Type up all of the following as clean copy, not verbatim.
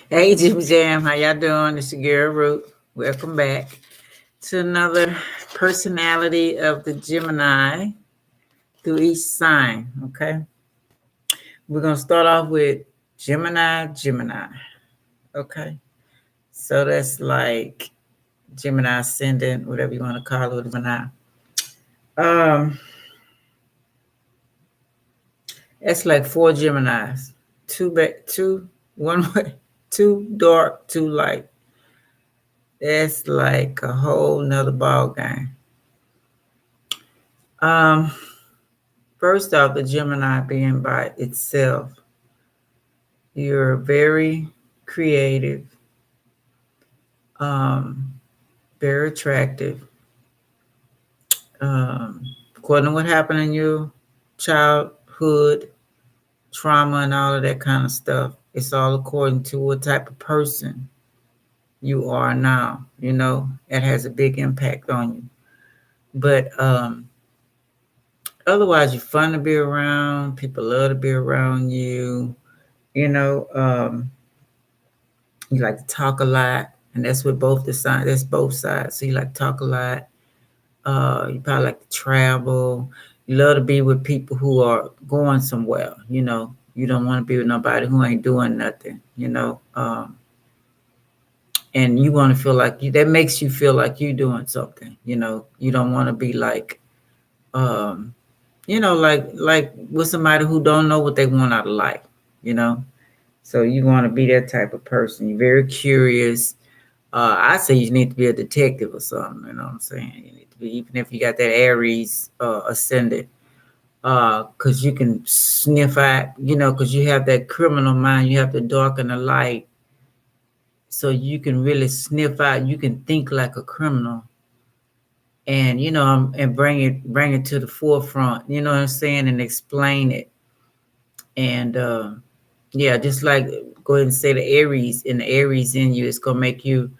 Hey, Jim Jam, how y'all doing? It's your girl Root. Welcome back to another personality of the Gemini through each sign. Okay, we're gonna start off with Gemini. Okay, so that's like Gemini ascendant, whatever you want to call it, Gemini. Um, that's like four Geminis, two back, two one way, two dark, two light. That's like a whole nother ball game. Um, First off, the Gemini being by itself, you're very creative, um, very attractive. According to what happened in your childhood, trauma, and all of that kind of stuff, it's all according to what type of person you are now. It has a big impact on you. But otherwise, you're fun to be around. People love to be around you. You know, um, you like to talk a lot, and that's with both the sides. That's both sides. So you like to talk a lot. You probably like to travel. You love to be with people who are going somewhere. You don't want to be with nobody who ain't doing nothing. And you want to feel like you. That makes you feel like you doing something. You don't want to be like, um, like with somebody who don't know what they want out of life. You know. So you want to be that type of person. You're very curious. I say you need to be a detective or something. You know what I'm saying? You need to be, even if you got that Aries ascendant, because you can sniff out. Because you have that criminal mind. You have the dark and the light, so you can really sniff out. You can think like a criminal, and and bring it to the forefront. You know what I'm saying, and explain it. And yeah, just like go ahead and say the Aries, and the Aries in you is gonna make you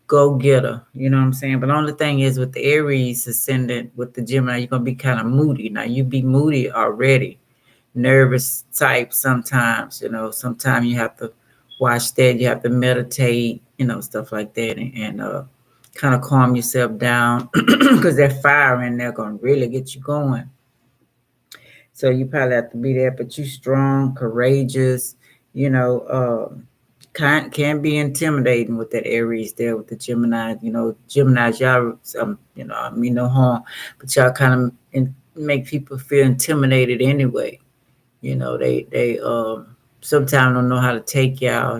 go getter. You know what I'm saying? But the only thing is with the Aries ascendant with the Gemini, you're gonna be kind of moody. Now you be moody already, nervous type sometimes. Sometimes you have to watch that. You have to meditate. Stuff like that, and kind of calm yourself down because that fire in there gonna really get you going. So you probably have to be there, but you strong, courageous, you know, can be intimidating with that Aries there with the Gemini. Gemini's y'all, I mean no harm, but y'all kind of make people feel intimidated anyway. They sometimes don't know how to take y'all.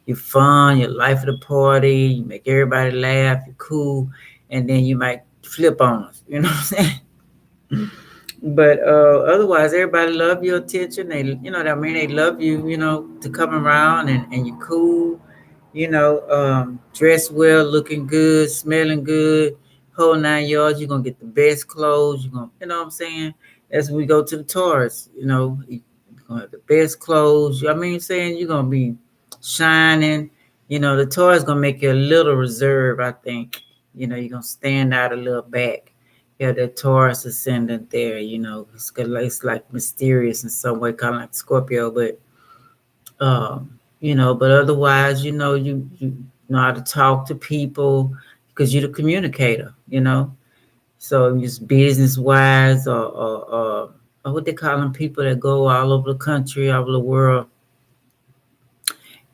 You're fun, you're life of the party, you make everybody laugh, you're cool, and then you might flip on us. You know what I'm saying? But otherwise, everybody love your attention. What I mean, they love you. To come around and you're cool. Dressed well, looking good, smelling good, whole 9 yards. You're gonna get the best clothes. You know what I'm saying. As we go to the Taurus, you're gonna have the best clothes. I mean, saying you're gonna be shining. The Taurus gonna make you a little reserved. I think. You're gonna stand out a little back. Yeah, the Taurus ascendant there, it's like mysterious in some way, kind of like Scorpio, but but otherwise, you know how to talk to people because you're the communicator. So just business wise, or what they call them, people that go all over the country, all over the world,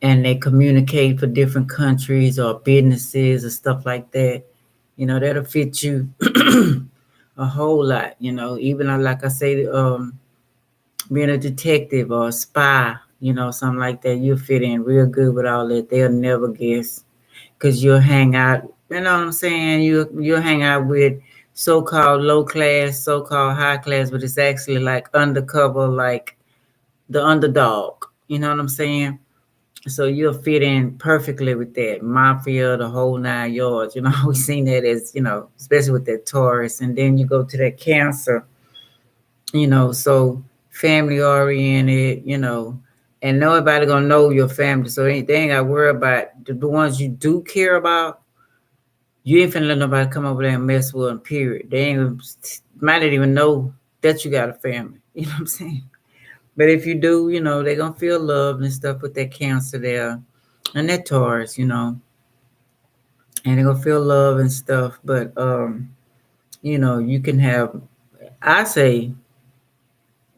and they communicate for different countries or businesses or stuff like that. That'll fit you a whole lot. Even like I say, being a detective or a spy, something like that, you'll fit in real good with all that. They'll never guess because you'll hang out. You know what I'm saying? You'll hang out with so-called low class, so-called high class, but it's actually like undercover, like the underdog. You know what I'm saying? So you'll fit in perfectly with that mafia, the whole 9 yards. We've seen that as especially with that Taurus, and then you go to that Cancer. So family oriented. And nobody gonna know your family, so they ain't gotta worry about the ones you do care about. You ain't finna let nobody come over there and mess with them. Period. They might not even know that you got a family. You know what I'm saying? But if you do, they're gonna feel love and stuff with that Cancer there. and that Taurus, and they're gonna feel love and stuff. But you can have. I say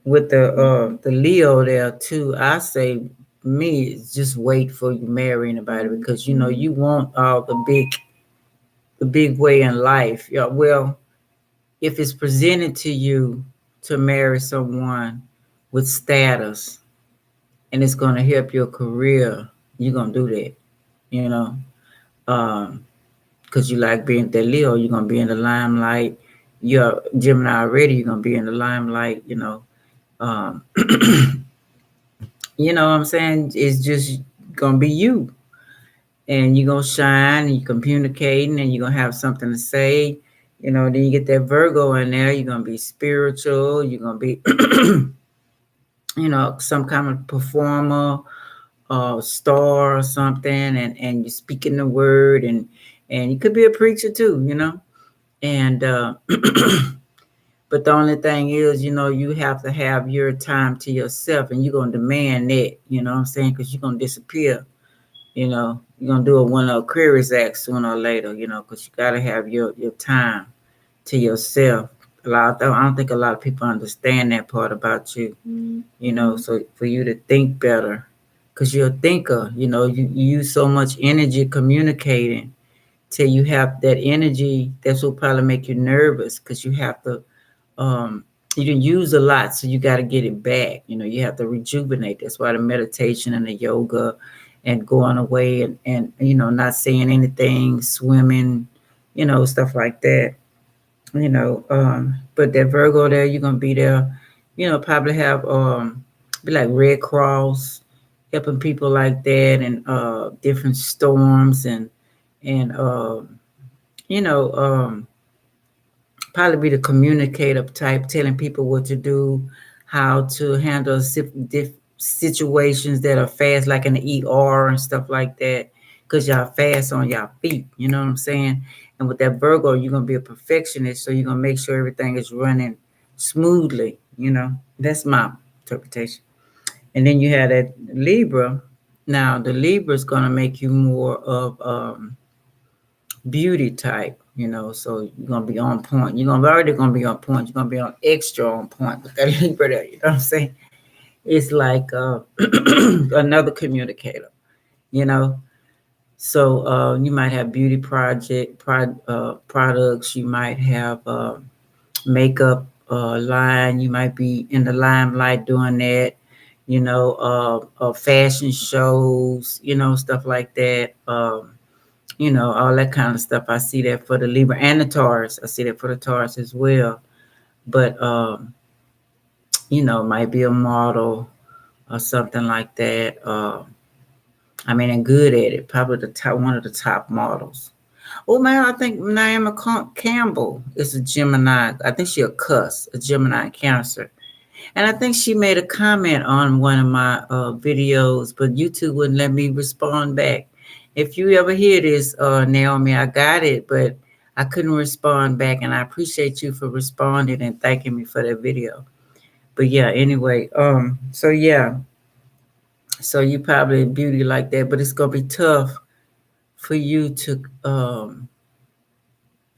with the Leo there too. I say me is just wait for you marry anybody because you want all the big way in life. Yeah, well, if it's presented to you to marry someone with status and it's going to help your career, you're going to do that, you know, because you like being the Leo, you're going to be in the limelight. You're Gemini already, you're going to be in the limelight. Um, you know what I'm saying? It's just going to be you. And you're going to shine and you're communicating and you're going to have something to say. Then you get that Virgo in there. You're going to be spiritual. You're going to be some kind of performer or star or something, and you're speaking the word, and you could be a preacher too. And but the only thing is, you have to have your time to yourself, and you're gonna demand that, what I'm saying, because you're gonna disappear. You're gonna do a one of Aquarius act sooner or later, because you gotta have your time to yourself. I don't think a lot of people understand that part about you. So for you to think better, because you're a thinker, you use so much energy communicating till you have that energy. That's what probably make you nervous, because you have to, you didn't use a lot, so you got to get it back. You have to rejuvenate. That's why the meditation and the yoga and going away and not saying anything, swimming, stuff like that. But that Virgo there, you're gonna be there, probably have be like Red Cross, helping people like that, and different storms, and you know, probably be the communicative type, telling people what to do, how to handle situations that are fast, like in the ER and stuff like that, because y'all fast on y'all feet. You know what I'm saying? And with that Virgo, you're gonna be a perfectionist, so you're gonna make sure everything is running smoothly. That's my interpretation. And then you have that Libra. Now the Libra is gonna make you more of beauty type, so you're gonna be on point. You're gonna already gonna be on point. You're gonna be on extra on point with that Libra there. You know what I'm saying? It's like another communicator, you know. So you might have beauty products. You might have makeup line. You might be in the limelight doing that. Fashion shows. Stuff like that. All that kind of stuff. I see that for the Libra and the Taurus. I see that for the Taurus as well. But might be a model or something like that. And good at it. Probably one of the top models. Oh man, I think Naomi Campbell is a Gemini. I think she a Gemini Cancer. And I think she made a comment on one of my videos, but YouTube wouldn't let me respond back. If you ever hear this, Naomi, I got it, but I couldn't respond back. And I appreciate you for responding and thanking me for that video. But yeah, anyway, so yeah. So you probably beauty like that, but it's gonna be tough for you to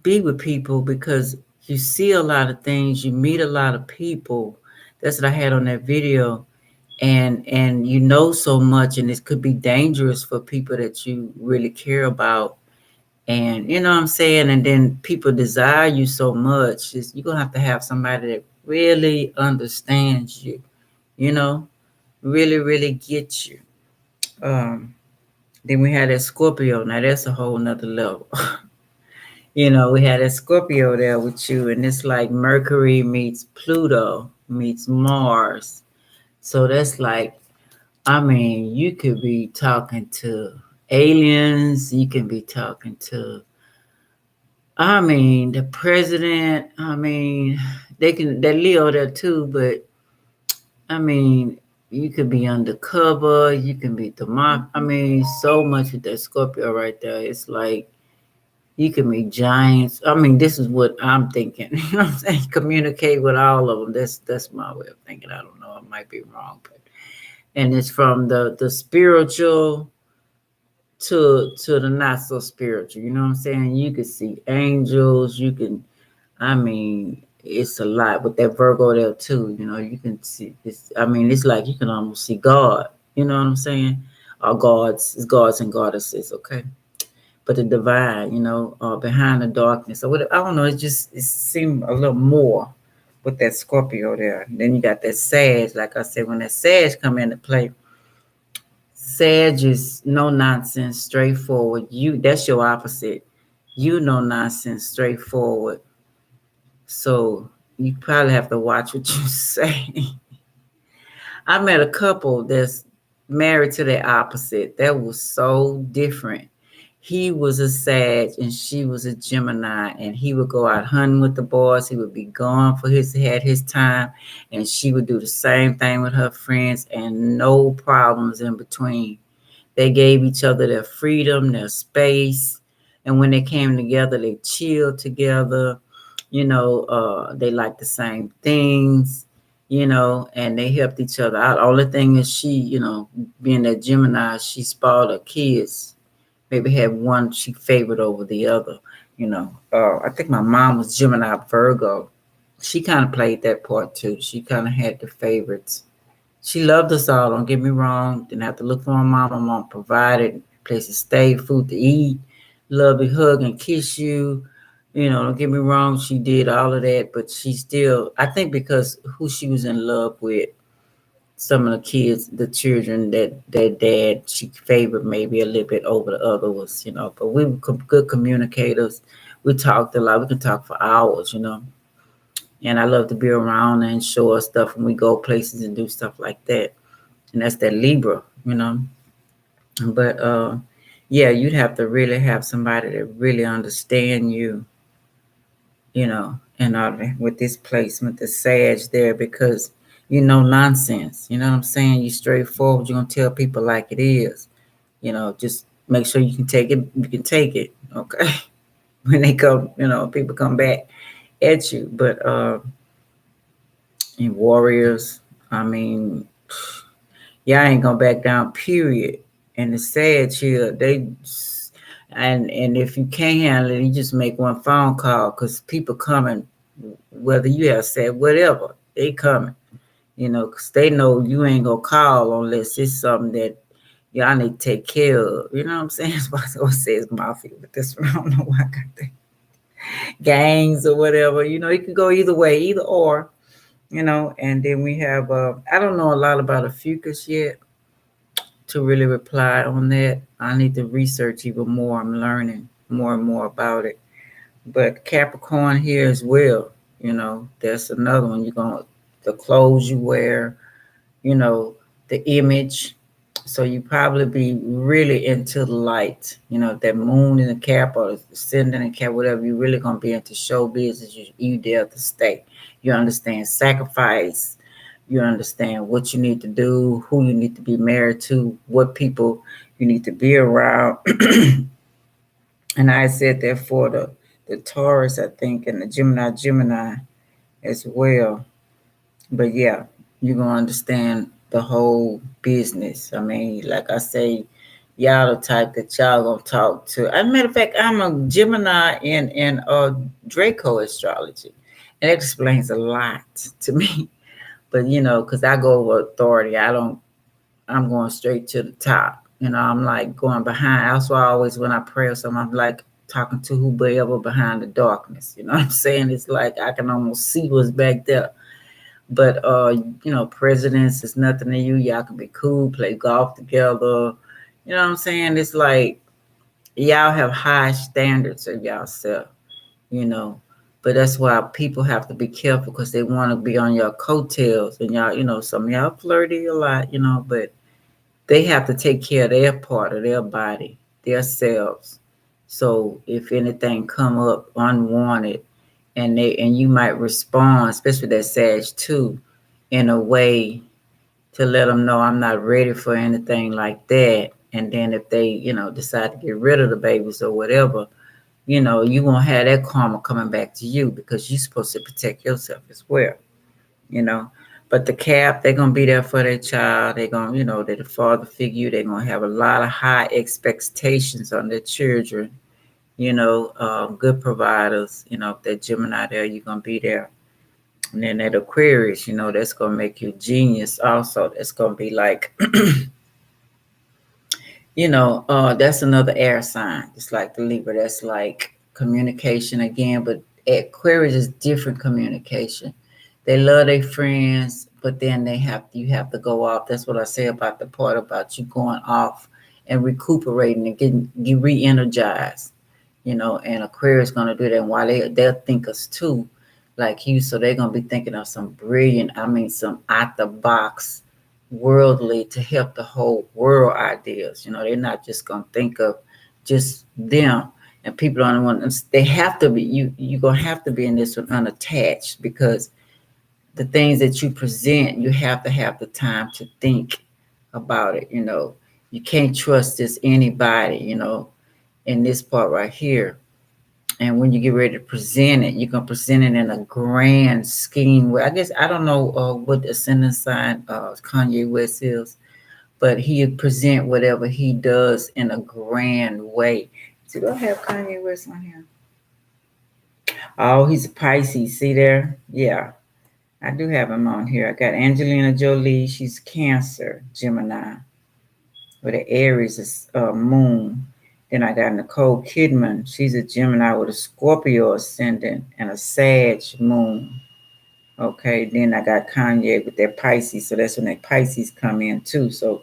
be with people because you see a lot of things, you meet a lot of people. That's what I had on that video. And so much, and it could be dangerous for people that you really care about. And you know what I'm saying? And then people desire you so much. You're gonna have somebody that really understands you, really, really gets you. Then we had that Scorpio. Now that's a whole nother level. We had a Scorpio there with you, and it's like Mercury meets Pluto meets Mars. So that's like, you could be talking to aliens, you can be talking to, the president. They Leo there too, but you could be undercover, you can be so much with that Scorpio right there. It's like, you can meet giants. This is what I'm thinking. You know what I'm saying? Communicate with all of them. That's my way of thinking. I don't know. I might be wrong, but and it's from the spiritual to the not so spiritual. You know what I'm saying? You can see angels. You can, I mean, it's a lot with that Virgo there too. You know, you can see it's. I mean, it's like you can almost see God. You know what I'm saying? Or gods, it's gods and goddesses. Okay, but the divine, behind the darkness or whatever. I don't know. It seemed a little more with that Scorpio there. Then you got that Sag. Like I said, when that Sag come into play, Sag is no nonsense, straightforward. That's your opposite. You no nonsense, straightforward. So you probably have to watch what you say. I met a couple that's married to the opposite. That was so different. He was a Sag and she was a Gemini, and he would go out hunting with the boys. He would be gone for had his time, and she would do the same thing with her friends, and no problems in between. They gave each other their freedom, their space. And when they came together, they chilled together. They liked the same things, and they helped each other out. Only thing is being that Gemini, she spoiled her kids. Maybe had one she favored over the other. I think my mom was Gemini Virgo. She kind of played that part too. She kind of had the favorites. She loved us all, don't get me wrong. Didn't have to look for my mom. My mom provided place to stay, food to eat, love to hug and kiss you. Don't get me wrong, she did all of that, but she still, I think because who she was in love with, some of the kids, the children that their dad, she favored maybe a little bit over the other was, but we were good communicators. We talked a lot. We could talk for hours. And I love to be around and show her stuff when we go places and do stuff like that. And that's that Libra. But yeah, you'd have to really have somebody that really understand you, with this placement, the Sag there, because nonsense. You know what I'm saying? You straightforward, you're gonna tell people like it is. Just make sure you can take it, okay? When they come, people come back at you. But in warriors, I mean, y'all ain't gonna back down, period. And the Sag here, and if you can't handle it, you just make one phone call, because people coming, whether you have said whatever, they coming, because they know you ain't gonna call unless it's something that y'all need to take care of. You know what I'm saying? That's why I always say it's mafia, but this I don't know why I got that. Gangs or whatever, it could go either way, either or. And then we have, I don't know a lot about a fucus yet to really reply on that. I need to research even more. I'm learning more and more about it. But Capricorn here as well, that's another one. You're going to, the clothes you wear, the image. So you probably be really into the light, that moon in the Cap or the ascendant in the Cap, whatever. You're really going to be into show business. You there to stay. You understand sacrifice. You understand what you need to do, who you need to be married to, what people you need to be around. And I said that for the Taurus, I think, and the Gemini as well. But yeah, you're going to understand the whole business. I mean, like I say, y'all the type that y'all going to talk to. As a matter of fact, I'm a Gemini in Draco astrology. And it explains a lot to me. But, because I go over authority, I'm going straight to the top. I'm like going behind. That's why I always, when I pray or something, I'm like talking to whoever behind the darkness. You know what I'm saying? It's like I can almost see what's back there. But, presidents is nothing to you. Y'all can be cool, play golf together. You know what I'm saying? It's like y'all have high standards of yourself, But that's why people have to be careful, because they want to be on your coattails. And y'all, some of y'all flirty a lot, but they have to take care of their part of their body, their selves. So if anything come up unwanted, and you might respond, especially that Sag too, in a way to let them know I'm not ready for anything like that. And then if they, decide to get rid of the babies or whatever, you won't have that karma coming back to you, because you're supposed to protect yourself as well, But But the cap, they're gonna be there for their child. They're gonna, they're the father figure. They're gonna have a lot of high expectations on their children. Good providers. If they're Gemini there, you're gonna be there. And then that Aquarius, that's gonna make you genius. Also, that's gonna be like, that's another air sign. It's like the Libra. That's like communication again, but Aquarius is different communication. They love their friends, but then you have to go off. That's what I say about the part about you going off and recuperating and getting re-energized. And Aquarius gonna do that. And while they're thinkers too, like you, so they're gonna be thinking of some brilliant, some out the box worldly to help the whole world ideas. They're not just gonna think of just them. And people don't want. They have to be. You're gonna have to be in this one unattached, because the things that you present, you have to have the time to think about it. You can't trust this anybody. In this part right here. And when you get ready to present it, you're gonna present it in a grand scheme way. I guess I don't know what the ascendant sign Kanye West is, but he present whatever he does in a grand way. Do I have Kanye West on here? Oh, he's a Pisces. See there? Yeah, I do have him on here. I got Angelina Jolie. She's Cancer, Gemini, with an Aries moon. Then I got Nicole Kidman. She's a Gemini with a Scorpio ascendant and a Sag moon. Okay, then I got Kanye with that Pisces. So that's when that Pisces come in too. So,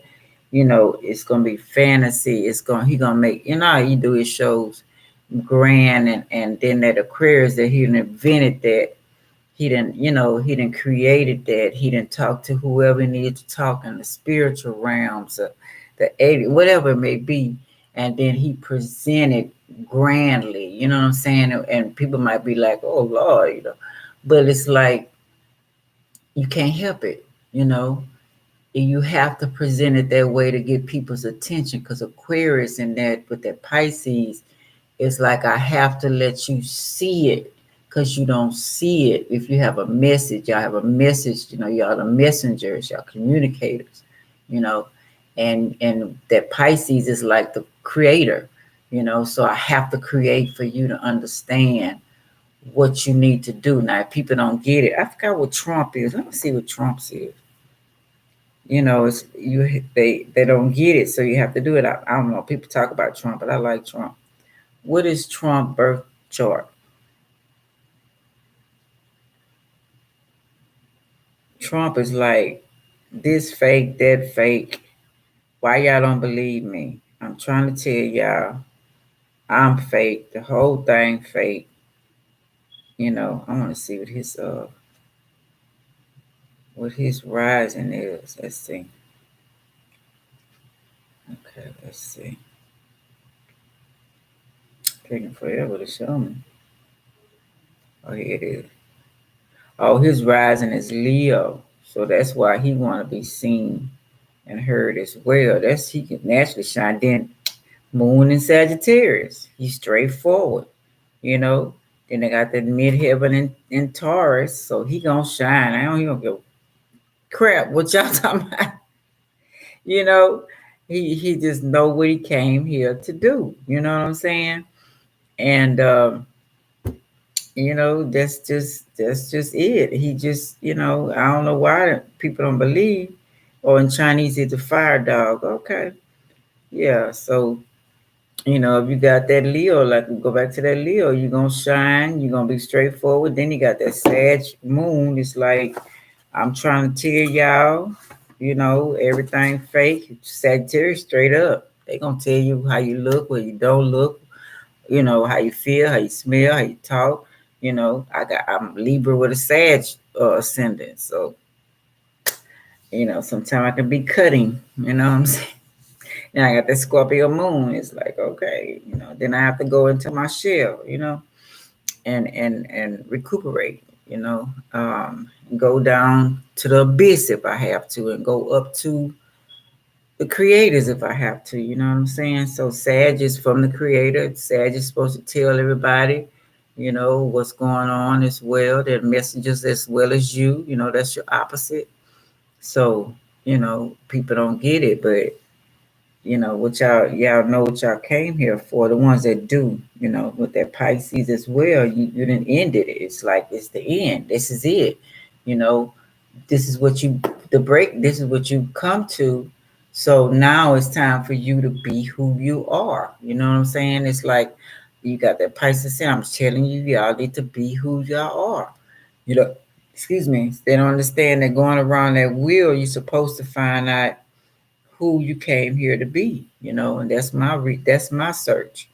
it's gonna be fantasy. He gonna make, how he do his shows grand, and then that Aquarius that he invented that. He didn't created that. He didn't talk to whoever he needed to talk in the spiritual realms, the 80, whatever it may be. And then he presented grandly, you know what I'm saying? And people might be like, oh Lord, but it's like, you can't help it, you have to present it that way to get people's attention, because Aquarius in that with that Pisces, it's like, I have to let you see it, because you don't see it. If you have a message, y'all have a message, y'all the messengers, y'all communicators, and that Pisces is like the creator, so I have to create for you to understand what you need to do. Now, if people don't get it, I forgot what Trump is. Let me see what Trump is. It's they don't get it, so you have to do it. I don't know. People talk about Trump, but I like Trump. What is Trump birth chart? Trump is like, this fake, that fake. Why y'all don't believe me? I'm trying to tell y'all, I'm fake. The whole thing fake. I want to see what his rising is. Let's see. Okay, let's see. Taking forever to show me. Oh, here it is. Oh, his rising is Leo, so that's why he want to be seen and heard as well. He can naturally shine. Then Moon in Sagittarius, he's straightforward. Then they got that midheaven in Taurus, so he gonna shine. He don't give crap what y'all talking about. He just know what he came here to do. You know what I'm saying? And that's just it. He just, I don't know why people don't believe. Or in Chinese, it's a fire dog. Okay, yeah. So if you got that Leo, like go back to that Leo, you're gonna shine. You're gonna be straightforward. Then you got that Sag moon. It's like, I'm trying to tell y'all, everything fake. Sagittarius straight up. They gonna tell you how you look, what you don't look, how you feel, how you smell, how you talk. I'm Libra with a Sag ascendant. So, sometimes I can be cutting, what I'm saying? And I got that Scorpio moon. It's like, okay, then I have to go into my shell, and recuperate, go down to the abyss if I have to, and go up to the creators if I have to, you know what I'm saying? So Sag is from the creator. Sag is supposed to tell everybody, what's going on as well. They're messengers as well as you, that's your opposite. So, people don't get it, but what y'all know what y'all came here for. The ones that do, with that Pisces as well, you didn't end it. It's like it's the end. This is it. You know, this is what you the break. This is what you come to. So now it's time for you to be who you are. You know what I'm saying? It's like you got that Pisces in. I'm telling you, y'all need to be who y'all are. You know, excuse me. They don't understand that going around that wheel, you're supposed to find out who you came here to be, and that's my search,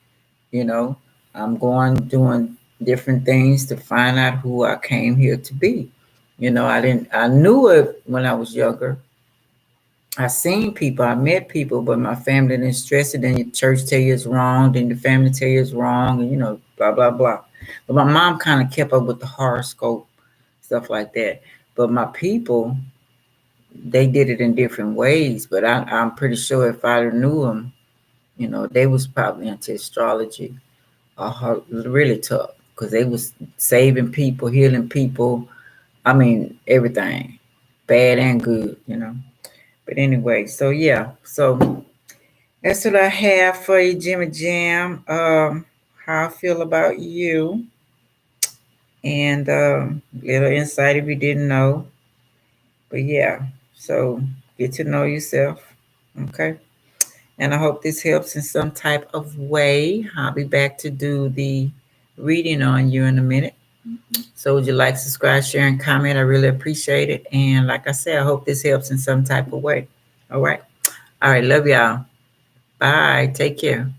you know. I'm going doing different things to find out who I came here to be. I knew it when I was younger. I seen people, I met people, but my family didn't stress it. Then your church tell you it's wrong, then your family tell you it's wrong, and blah blah blah. But my mom kind of kept up with the horoscope stuff like that. But my people, they did it in different ways. But I'm pretty sure if I knew them, they was probably into astrology, really tough, because they was saving people, healing people. I mean, everything, bad and good. But anyway, so yeah, so that's what I have for you, Jimmy Jam. How I feel about you, and little insight if you didn't know. But yeah, so get to know yourself, okay? And I hope this helps in some type of way. I'll be back to do the reading on you in a minute. So would you like, subscribe, share, and comment? I really appreciate it. And like I said, I hope this helps in some type of way. All right. All right. Love y'all. Bye. Take care.